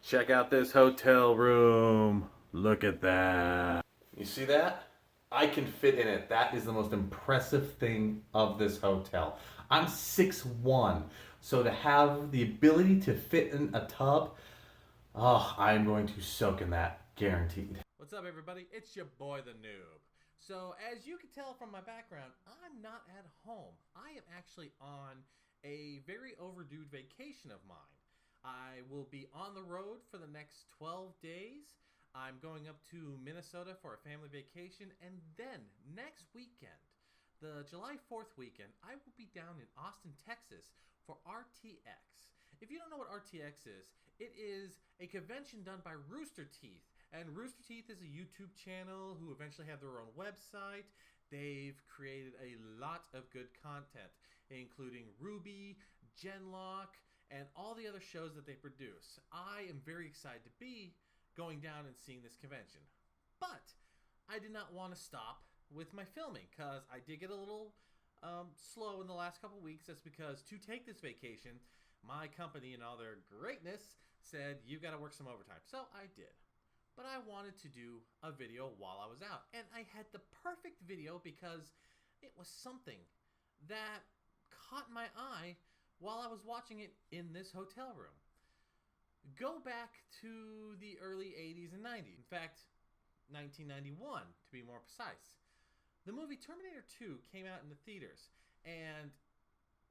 Check out this hotel room. Look at that. You see that? I can fit in it. That is the most impressive thing of this hotel. I'm 6'1", so to have the ability to fit in a tub, oh, I'm going to soak in that, guaranteed. What's up, everybody? It's your boy, the Noob. So, as you can tell from my background, I'm not at home. I am actually on a very overdue vacation of mine. I will be on the road for the next 12 days. I'm going up to Minnesota for a family vacation, and then next weekend, the July 4th weekend, I will be down in Austin, Texas for RTX. If you don't know what RTX is, it is a convention done by Rooster Teeth. And Rooster Teeth is a YouTube channel who eventually have their own website. They've created a lot of good content, including Ruby, Genlock, and all the other shows that they produce. I am very excited to be going down and seeing this convention. But I did not want to stop with my filming because I did get a little slow in the last couple weeks. That's because to take this vacation, my company in all their greatness said, you've got to work some overtime. So I did. But I wanted to do a video while I was out. And I had the perfect video because it was something that caught my eye while I was watching it in this hotel room. Go back to the early 80s and 90s. In fact, 1991 to be more precise. The movie Terminator 2 came out in the theaters. And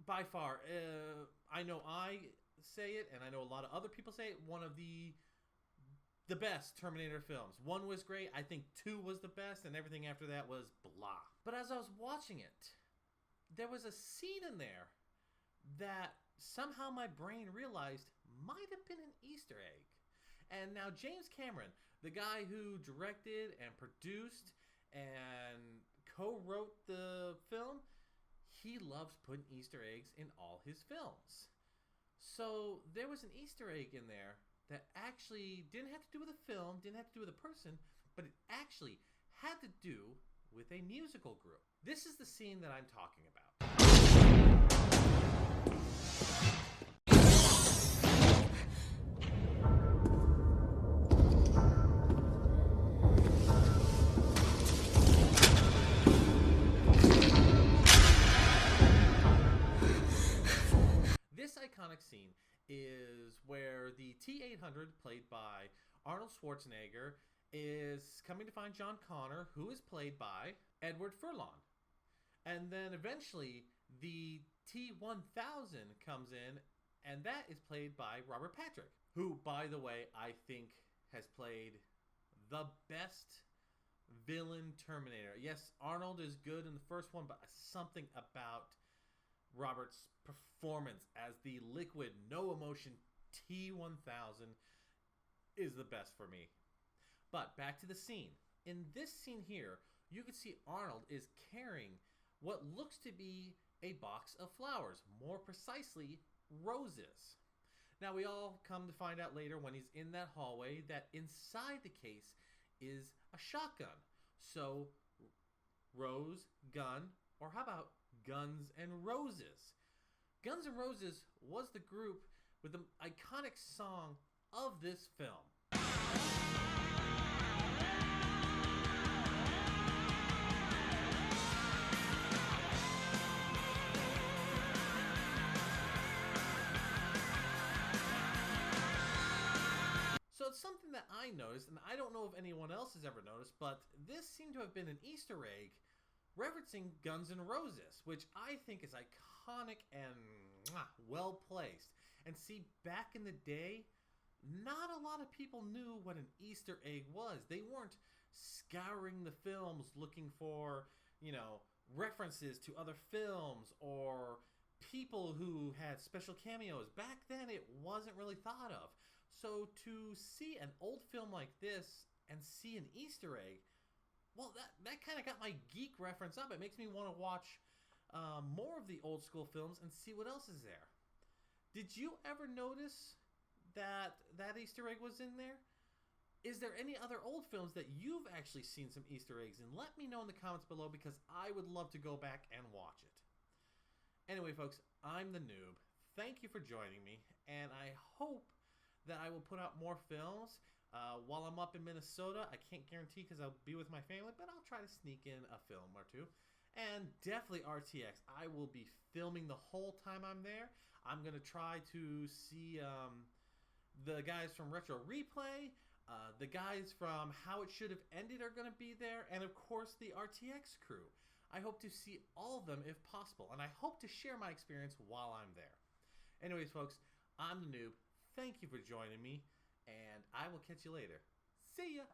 by far, I know I say it, and I know a lot of other people say it, one of the best Terminator films. 1 was great. I think 2 was the best, and everything after that was blah. But as I was watching it, there was a scene in there that somehow my brain realized might have been an Easter egg. And now James Cameron, the guy who directed and produced and co-wrote the film, he loves putting Easter eggs in all his films. So there was an Easter egg in there that actually didn't have to do with a film, didn't have to do with a person, but it actually had to do with a musical group. This is the scene that I'm talking about. This iconic scene is where the T-800, played by Arnold Schwarzenegger, is coming to find John Connor, who is played by Edward Furlong. And then eventually, the T-1000 comes in, and that is played by Robert Patrick, who, by the way, I think has played the best villain Terminator. Yes, Arnold is good in the first one, but something about Robert's performance as the liquid, no emotion T-1000 is the best for me. But back to the scene. In this scene here, you can see Arnold is carrying what looks to be a box of flowers, more precisely, roses. Now we all come to find out later when he's in that hallway that inside the case is a shotgun. So, rose, gun, or how about Guns N' Roses? Guns N' Roses was the group with the iconic song of this film. So it's something that I noticed, and I don't know if anyone else has ever noticed, but this seemed to have been an Easter egg referencing Guns N' Roses, which I think is iconic and well placed. And see, back in the day, not a lot of people knew what an Easter egg was. They weren't scouring the films looking for, references to other films or people who had special cameos. Back then, it wasn't really thought of. So to see an old film like this and see an Easter egg, well, that kind of got my geek reference up. It makes me want to watch more of the old school films and see what else is there. Did you ever notice that Easter egg was in there? Is there any other old films that you've actually seen some Easter eggs in? Let me know in the comments below because I would love to go back and watch it. Anyway, folks, I'm the Noob. Thank you for joining me, and I hope that I will put out more films. While I'm up in Minnesota, I can't guarantee because I'll be with my family, but I'll try to sneak in a film or two. And definitely RTX. I will be filming the whole time I'm there. I'm going to try to see the guys from Retro Replay. The guys from How It Should Have Ended are going to be there. And of course, the RTX crew. I hope to see all of them if possible. And I hope to share my experience while I'm there. Anyways, folks, I'm the Noob. Thank you for joining me. And I will catch you later. See ya!